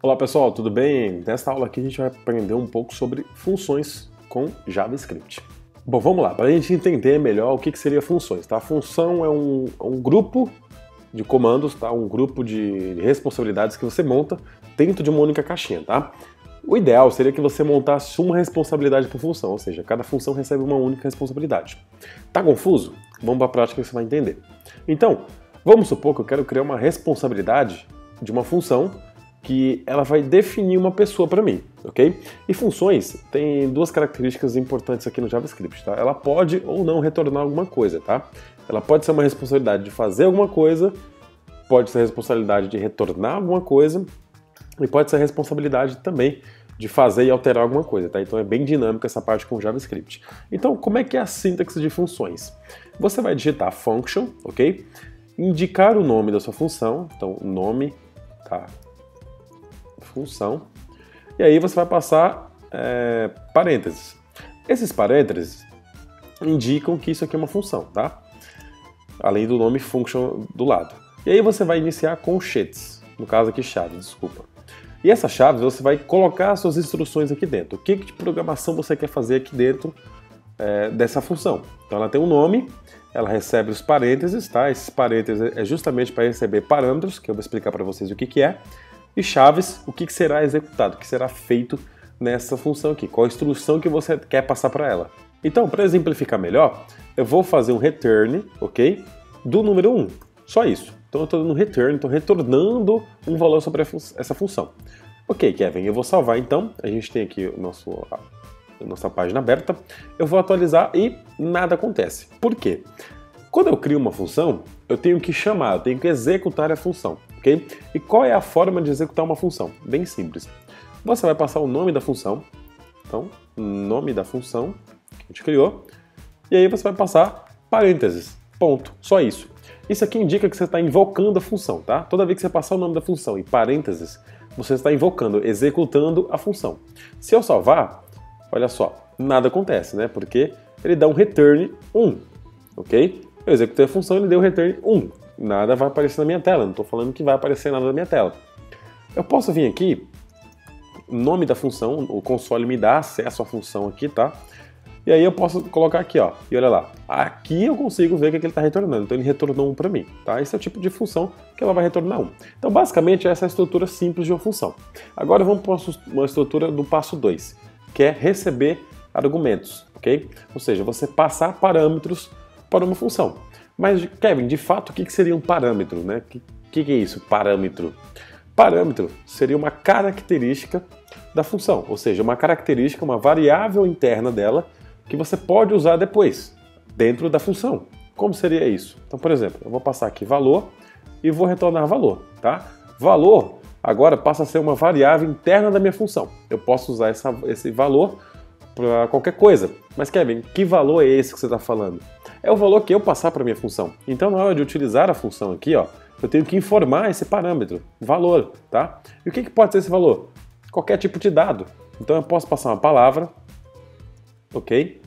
Olá pessoal, tudo bem? Nesta aula aqui a gente vai aprender um pouco sobre funções com JavaScript. Bom, vamos lá, para a gente entender melhor o que seria funções, tá? Função é um grupo de comandos, tá? Um grupo de responsabilidades que você monta dentro de uma única caixinha, tá? O ideal seria que você montasse uma responsabilidade por função, ou seja, cada função recebe uma única responsabilidade. Tá confuso? Vamos para a prática que você vai entender. Então, vamos supor que eu quero criar uma responsabilidade de uma função que ela vai definir uma pessoa para mim, ok? E funções têm duas características importantes aqui no JavaScript, tá? Ela pode ou não retornar alguma coisa, tá? Ela pode ser uma responsabilidade de fazer alguma coisa, pode ser a responsabilidade de retornar alguma coisa, e pode ser a responsabilidade também de fazer e alterar alguma coisa, tá? Então é bem dinâmica essa parte com o JavaScript. Então, como é que é a sintaxe de funções? Você vai digitar function, ok? Indicar o nome da sua função, então nome, tá? Função, e aí você vai passar parênteses. Esses parênteses indicam que isso aqui é uma função, tá? Além do nome function do lado. E aí você vai iniciar com sheets, no caso aqui chaves, desculpa. E essas chaves você vai colocar as suas instruções aqui dentro. O que de programação você quer fazer aqui dentro dessa função? Então ela tem um nome, ela recebe os parênteses, tá? Esses parênteses é justamente para receber parâmetros, que eu vou explicar para vocês o que é. E chaves, o que será executado, o que será feito nessa função aqui, qual a instrução que você quer passar para ela. Então, para exemplificar melhor, eu vou fazer um return, ok, do número 1, só isso. Então eu estou dando um return, estou retornando um valor sobre essa função. Ok, Kevin, eu vou salvar então, a gente tem aqui a nossa página aberta, eu vou atualizar e nada acontece. Por quê? Quando eu crio uma função, eu tenho que chamar, eu tenho que executar a função, ok? E qual é a forma de executar uma função? Bem simples. Você vai passar o nome da função, então, nome da função que a gente criou, e aí você vai passar parênteses, ponto, só isso. Isso aqui indica que você está invocando a função, tá? Toda vez que você passar o nome da função e parênteses, você está invocando, executando a função. Se eu salvar, olha só, nada acontece, né? Porque ele dá um return 1, ok? Eu executei a função e ele deu return 1. Nada vai aparecer na minha tela, não estou falando que vai aparecer nada na minha tela. Eu posso vir aqui, nome da função, o console me dá acesso à função aqui, tá? E aí eu posso colocar aqui, ó, e olha lá. Aqui eu consigo ver o que ele está retornando, então ele retornou 1 para mim, tá? Esse é o tipo de função que ela vai retornar 1. Então basicamente essa é a estrutura simples de uma função. Agora vamos para uma estrutura do passo 2, que é receber argumentos, ok? Ou seja, você passar parâmetros para uma função. Mas, Kevin, de fato, o que seria um parâmetro, né? O que é isso, parâmetro? Parâmetro seria uma característica da função, ou seja, uma característica, uma variável interna dela que você pode usar depois, dentro da função. Como seria isso? Então, por exemplo, eu vou passar aqui valor e vou retornar valor, tá? Valor agora passa a ser uma variável interna da minha função. Eu posso usar esse valor para qualquer coisa. Mas, Kevin, que valor é esse que você está falando? É o valor que eu passar para a minha função. Então, na hora de utilizar a função aqui, ó, eu tenho que informar esse parâmetro, valor, tá? E o que pode ser esse valor? Qualquer tipo de dado. Então, eu posso passar uma palavra, ok?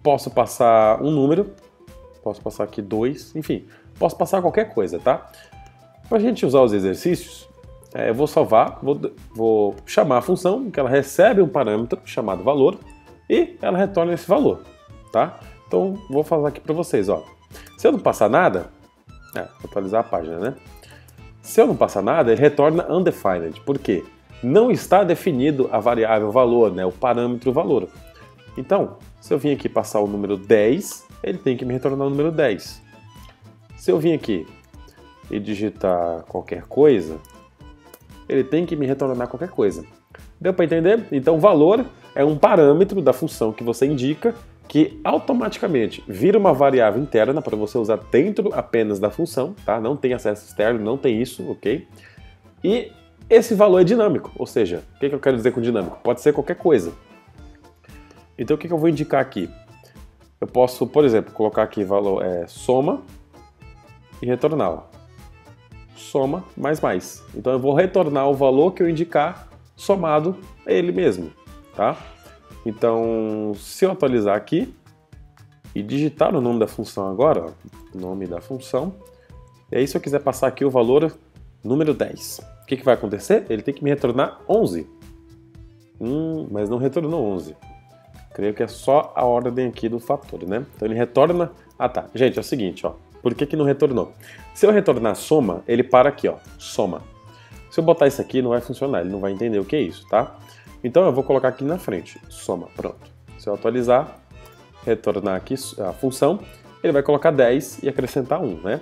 Posso passar um número, posso passar aqui 2, enfim, posso passar qualquer coisa, tá? Para a gente usar os exercícios, eu vou salvar, vou chamar a função, que ela recebe um parâmetro chamado valor, e ela retorna esse valor, tá? Então, vou falar aqui para vocês, ó. Se eu não passar nada, vou atualizar a página, né? Se eu não passar nada, ele retorna undefined. Por quê? Não está definido a variável valor, né? O parâmetro valor. Então, se eu vim aqui passar o número 10, ele tem que me retornar o número 10. Se eu vim aqui e digitar qualquer coisa, ele tem que me retornar qualquer coisa. Deu para entender? Então, valor é um parâmetro da função que você indica que automaticamente vira uma variável interna para você usar dentro apenas da função, tá? Não tem acesso externo, não tem isso, ok? E esse valor é dinâmico, ou seja, o que eu quero dizer com dinâmico? Pode ser qualquer coisa. Então o que eu vou indicar aqui? Eu posso, por exemplo, colocar aqui valor soma e retornar. Ó. Soma mais. Então eu vou retornar o valor que eu indicar somado a ele mesmo, tá? Então, se eu atualizar aqui e digitar o nome da função agora, ó, nome da função, e aí se eu quiser passar aqui o valor número 10, que vai acontecer? Ele tem que me retornar 11. Mas não retornou 11. Creio que é só a ordem aqui do fator, né? Então ele retorna... Ah, tá. Gente, é o seguinte, ó. Por que não retornou? Se eu retornar soma, ele para aqui, ó. Soma. Se eu botar isso aqui, não vai funcionar. Ele não vai entender o que é isso, tá? Então eu vou colocar aqui na frente. Soma, pronto. Se eu atualizar, retornar aqui a função, ele vai colocar 10 e acrescentar 1, né?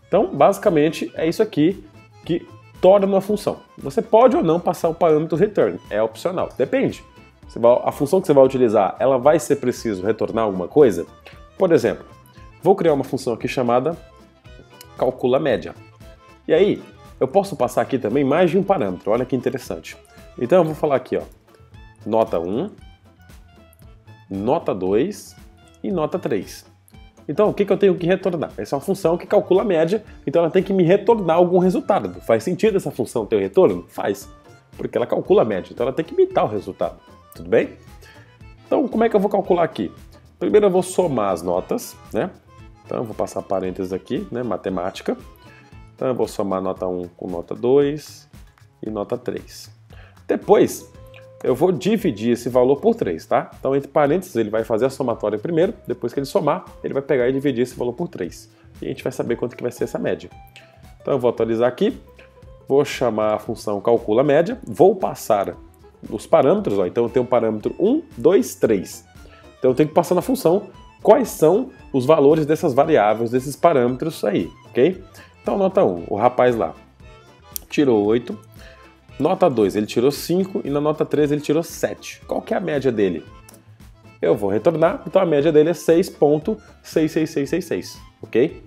Então, basicamente, é isso aqui que torna a função. Você pode ou não passar o parâmetro return. É opcional. Depende. A função que você vai utilizar, ela vai ser preciso retornar alguma coisa? Por exemplo, vou criar uma função aqui chamada calcula média. E aí, eu posso passar aqui também mais de um parâmetro. Olha que interessante. Então eu vou falar aqui, ó, nota 1, nota 2 e nota 3. Então, o que eu tenho que retornar? Essa é uma função que calcula a média, então ela tem que me retornar algum resultado. Faz sentido essa função ter o retorno? Faz, porque ela calcula a média, então ela tem que imitar o resultado. Tudo bem? Então, como é que eu vou calcular aqui? Primeiro eu vou somar as notas, né? Então eu vou passar parênteses aqui, né? Matemática. Então eu vou somar nota 1 com nota 2 e nota 3. Depois, eu vou dividir esse valor por 3, tá? Então, entre parênteses, ele vai fazer a somatória primeiro, depois que ele somar, ele vai pegar e dividir esse valor por 3. E a gente vai saber quanto que vai ser essa média. Então, eu vou atualizar aqui, vou chamar a função calcula média, vou passar os parâmetros, ó. Então eu tenho um parâmetro 1, 2, 3. Então eu tenho que passar na função quais são os valores dessas variáveis, desses parâmetros aí, ok? Então, nota 1, o rapaz lá tirou 8. Nota 2, ele tirou 5 e na nota 3 ele tirou 7. Qual que é a média dele? Eu vou retornar, então a média dele é 6.66666, ok?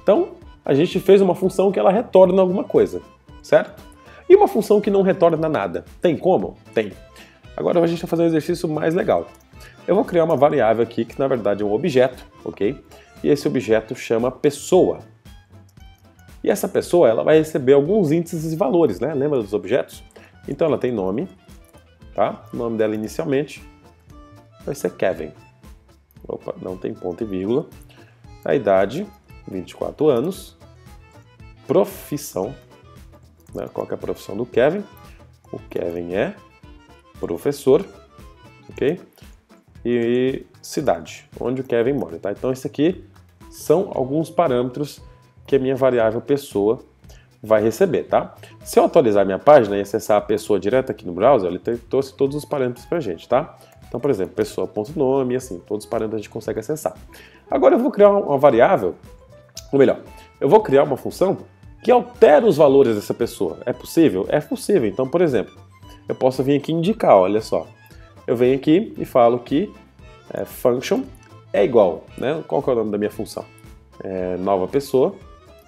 Então, a gente fez uma função que ela retorna alguma coisa, certo? E uma função que não retorna nada. Tem como? Tem. Agora a gente vai fazer um exercício mais legal. Eu vou criar uma variável aqui que na verdade é um objeto, ok? E esse objeto chama pessoa. E essa pessoa, ela vai receber alguns índices e valores, né? Lembra dos objetos? Então ela tem nome, tá? O nome dela inicialmente vai ser Kevin. Opa, não tem ponto e vírgula. A idade, 24 anos. Profissão, né? Qual que é a profissão do Kevin? O Kevin é professor, ok? E cidade, onde o Kevin mora, tá? Então esse aqui são alguns parâmetros que a minha variável pessoa vai receber, tá? Se eu atualizar minha página e acessar a pessoa direto aqui no browser, ele trouxe todos os parâmetros pra gente, tá? Então, por exemplo, pessoa.nome, assim, todos os parâmetros a gente consegue acessar. Agora eu vou criar uma variável, ou melhor, eu vou criar uma função que altera os valores dessa pessoa. É possível? É possível. Então, por exemplo, eu posso vir aqui indicar, olha só. Eu venho aqui e falo que function é igual, né? Qual que é o nome da minha função? Nova pessoa,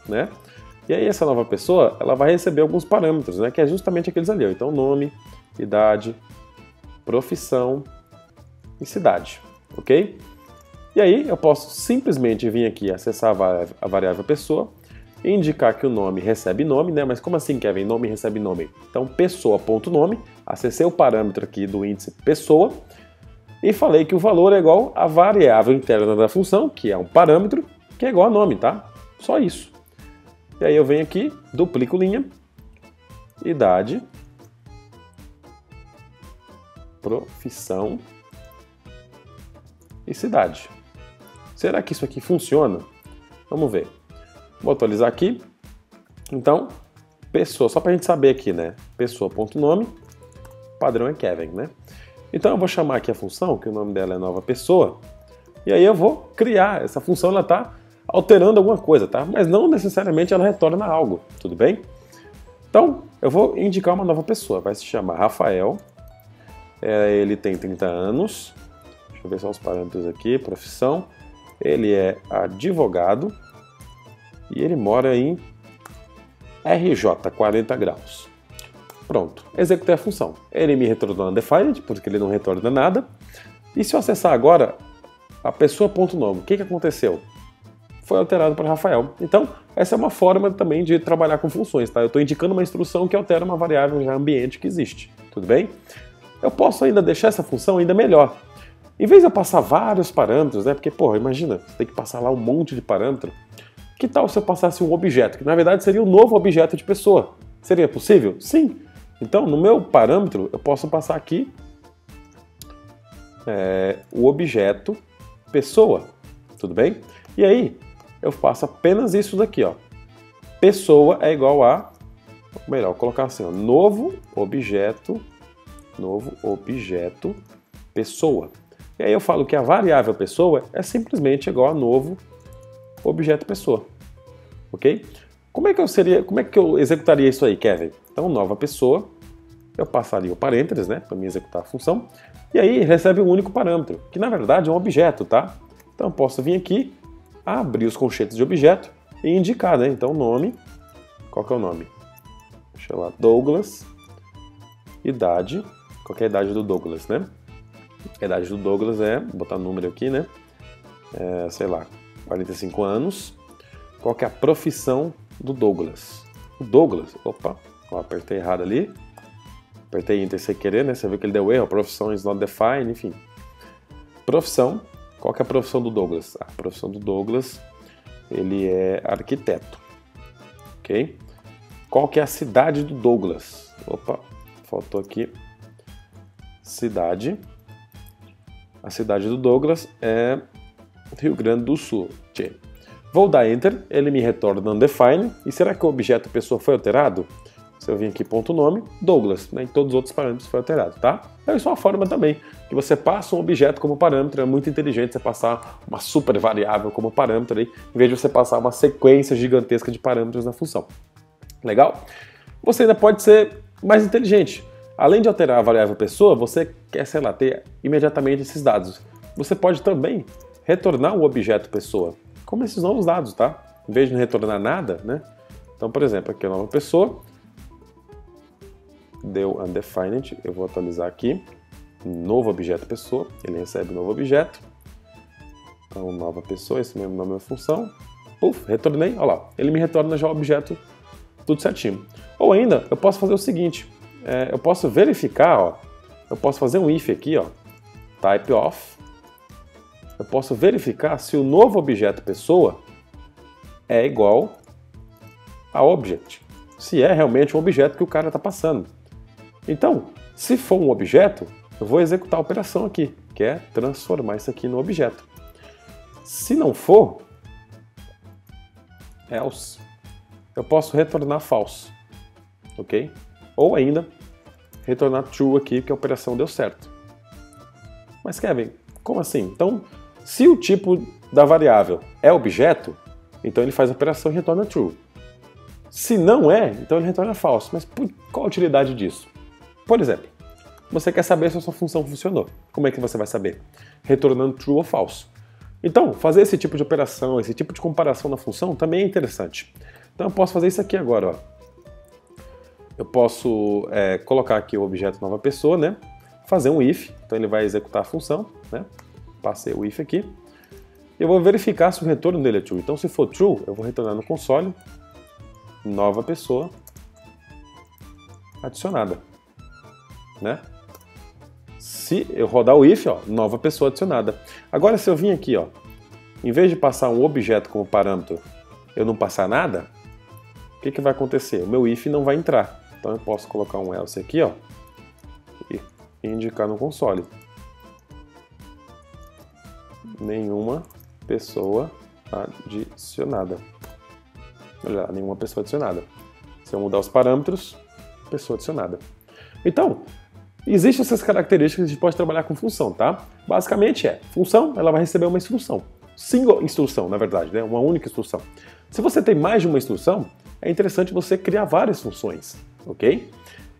né? E aí essa nova pessoa, ela vai receber alguns parâmetros, né? Que é justamente aqueles ali, ó. Então nome, idade, profissão e cidade, ok? E aí eu posso simplesmente vir aqui acessar a variável pessoa e indicar que o nome recebe nome, né? Mas como assim, Kevin? Nome recebe nome? Então pessoa.nome, acessei o parâmetro aqui do índice pessoa e falei que o valor é igual à variável interna da função, que é um parâmetro, que é igual a nome, tá? Só isso. E aí eu venho aqui, duplico linha, idade, profissão e cidade. Será que isso aqui funciona? Vamos ver. Vou atualizar aqui. Então, pessoa, só para a gente saber aqui, né? Pessoa.nome, padrão é Kevin, né? Então eu vou chamar aqui a função, que o nome dela é nova pessoa, e aí eu vou criar. Essa função, ela está alterando alguma coisa, tá? Mas não necessariamente ela retorna algo, tudo bem? Então, eu vou indicar uma nova pessoa, vai se chamar Rafael, ele tem 30 anos, deixa eu ver só os parâmetros aqui, profissão, ele é advogado e ele mora em RJ, 40 graus. Pronto, executei a função. Ele me retornou undefined, porque ele não retorna nada. E se eu acessar agora a pessoa.nome, o que aconteceu? Foi alterado para Rafael. Então, essa é uma forma também de trabalhar com funções, tá? Eu estou indicando uma instrução que altera uma variável já ambiente que existe, tudo bem? Eu posso ainda deixar essa função ainda melhor. Em vez de eu passar vários parâmetros, né? Porque, porra, imagina, você tem que passar lá um monte de parâmetro. Que tal se eu passasse um objeto, que na verdade seria um novo objeto de pessoa? Seria possível? Sim. Então, no meu parâmetro, eu posso passar aqui o objeto pessoa, tudo bem? E aí, eu faço apenas isso daqui, ó. Pessoa é igual a, melhor, colocar assim, ó, novo objeto pessoa. E aí eu falo que a variável pessoa é simplesmente igual a novo objeto pessoa, ok? Como é que eu executaria isso aí, Kevin? Então, nova pessoa, eu passaria o parênteses, né, para me executar a função, e aí recebe um único parâmetro, que na verdade é um objeto, tá? Então eu posso vir aqui, abrir os colchetes de objeto e indicar, né? Então nome, qual que é o nome? Deixa eu lá, Douglas, idade, qual que é a idade do Douglas, né? A idade do Douglas é, vou botar número aqui, né? Sei lá, 45 anos. Qual que é a profissão do Douglas? O Douglas, opa, ó, apertei errado ali. Apertei Enter sem querer, né? Você viu que ele deu erro, profissão is not defined, enfim. Profissão, qual que é a profissão do Douglas? A profissão do Douglas, ele é arquiteto, ok? Qual que é a cidade do Douglas? Opa, faltou aqui. Cidade. A cidade do Douglas é Rio Grande do Sul. Tchê. Vou dar Enter, ele me retorna undefined. E será que o objeto pessoa foi alterado? Se eu vim aqui, ponto nome, Douglas, né? E todos os outros parâmetros foi alterado, tá? Então isso é uma forma também, que você passa um objeto como parâmetro, é muito inteligente você passar uma super variável como parâmetro aí, em vez de você passar uma sequência gigantesca de parâmetros na função. Legal? Você ainda pode ser mais inteligente. Além de alterar a variável pessoa, você quer, sei lá, ter imediatamente esses dados. Você pode também retornar o objeto pessoa, como esses novos dados, tá? Em vez de não retornar nada, né? Então, por exemplo, aqui é a nova pessoa, deu undefined, eu vou atualizar aqui, novo objeto pessoa, ele recebe novo objeto, então nova pessoa, esse mesmo nome da função, puf, retornei, olha lá, ele me retorna já o objeto tudo certinho. Ou ainda, eu posso fazer o seguinte, eu posso verificar, ó, eu posso fazer um if aqui, ó, type of, eu posso verificar se o novo objeto pessoa é igual a object, se é realmente um objeto que o cara está passando. Então, se for um objeto, eu vou executar a operação aqui, que é transformar isso aqui no objeto. Se não for, else, eu posso retornar false, ok? Ou ainda, retornar true aqui, que a operação deu certo. Mas, Kevin, como assim? Então, se o tipo da variável é objeto, então ele faz a operação e retorna true. Se não é, então ele retorna false. Mas qual a utilidade disso? Por exemplo, você quer saber se a sua função funcionou. Como é que você vai saber? Retornando true ou false. Então, fazer esse tipo de operação, esse tipo de comparação na função também é interessante. Então eu posso fazer isso aqui agora, ó. Eu posso colocar aqui o objeto nova pessoa, né? Fazer um if, então ele vai executar a função, né? Passei o if aqui. Eu vou verificar se o retorno dele é true. Então se for true, eu vou retornar no console, nova pessoa adicionada, né? Se eu rodar o if, ó, nova pessoa adicionada. Agora se eu vim aqui, ó, em vez de passar um objeto como parâmetro, eu não passar nada, o que vai acontecer? O meu if não vai entrar. Então eu posso colocar um else aqui, ó, e indicar no console. Nenhuma pessoa adicionada. Olha lá, nenhuma pessoa adicionada. Se eu mudar os parâmetros, pessoa adicionada. Então, existem essas características que a gente pode trabalhar com função, tá? Basicamente função, ela vai receber uma instrução. Single instrução, na verdade, né? Uma única instrução. Se você tem mais de uma instrução, é interessante você criar várias funções, ok?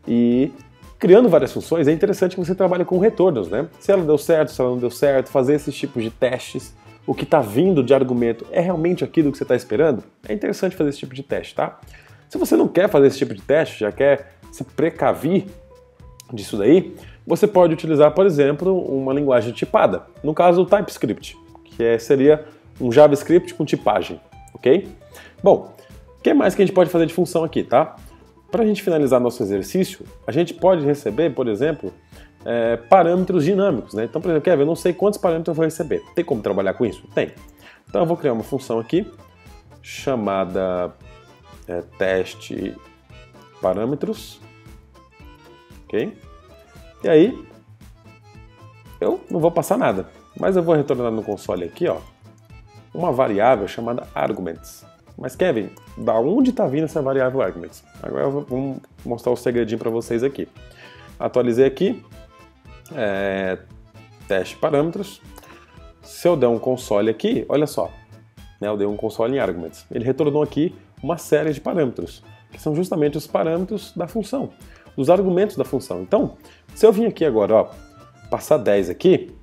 E criando várias funções, é interessante que você trabalhe com retornos, né? Se ela deu certo, se ela não deu certo, fazer esses tipos de testes. O que está vindo de argumento é realmente aquilo que você está esperando? É interessante fazer esse tipo de teste, tá? Se você não quer fazer esse tipo de teste, já quer se precaver disso daí, você pode utilizar, por exemplo, uma linguagem tipada. No caso, o TypeScript, que seria um JavaScript com tipagem, ok? Bom, o que mais que a gente pode fazer de função aqui, tá? Para a gente finalizar nosso exercício, a gente pode receber, por exemplo, parâmetros dinâmicos, né? Então, por exemplo, Kevin, eu não sei quantos parâmetros eu vou receber. Tem como trabalhar com isso? Tem. Então eu vou criar uma função aqui chamada teste parâmetros, ok? E aí, eu não vou passar nada, mas eu vou retornar no console aqui, ó, uma variável chamada arguments. Mas Kevin, da onde está vindo essa variável arguments? Agora eu vou mostrar o segredinho para vocês aqui. Atualizei aqui, teste parâmetros. Se eu der um console aqui, olha só, né, eu dei um console em arguments. Ele retornou aqui uma série de parâmetros, que são justamente os parâmetros da função, os argumentos da função. Então, se eu vim aqui agora, ó, passar 10 aqui,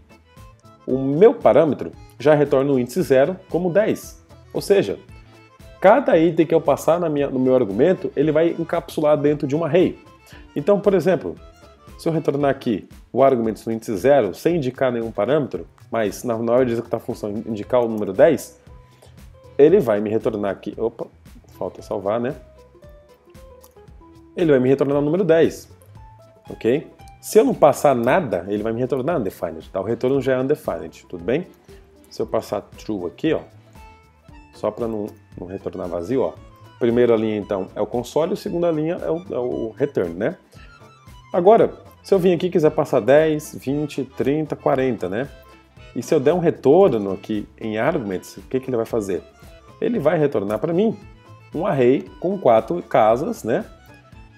o meu parâmetro já retorna o índice 0 como 10. Ou seja, cada item que eu passar no meu argumento, ele vai encapsular dentro de um array. Então, por exemplo, se eu retornar aqui o argumento no índice 0, sem indicar nenhum parâmetro, mas na hora de executar a função indicar o número 10, ele vai me retornar aqui, opa, falta salvar, né? Ele vai me retornar o número 10, ok? Se eu não passar nada, ele vai me retornar undefined, tá? O retorno já é undefined, tudo bem? Se eu passar true aqui, ó, só para não retornar vazio, ó. Primeira linha, então, é o console, a segunda linha é o return, né? Agora, se eu vir aqui e quiser passar 10, 20, 30, 40, né? E se eu der um retorno aqui em arguments, o que ele vai fazer? Ele vai retornar para mim um array com 4 casas, né?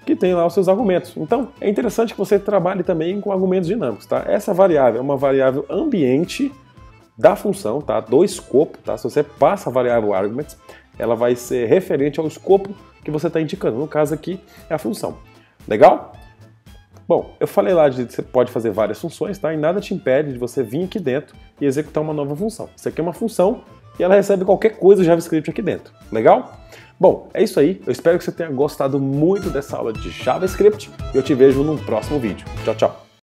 Que tem lá os seus argumentos. Então, é interessante que você trabalhe também com argumentos dinâmicos, tá? Essa variável é uma variável ambiente da função, tá? Do escopo, tá? Se você passa a variável arguments, ela vai ser referente ao escopo que você está indicando. No caso aqui, é a função. Legal? Bom, eu falei lá de que você pode fazer várias funções, tá? E nada te impede de você vir aqui dentro e executar uma nova função. Isso aqui é uma função e ela recebe qualquer coisa do JavaScript aqui dentro. Legal? Bom, é isso aí. Eu espero que você tenha gostado muito dessa aula de JavaScript e eu te vejo num próximo vídeo. Tchau, tchau!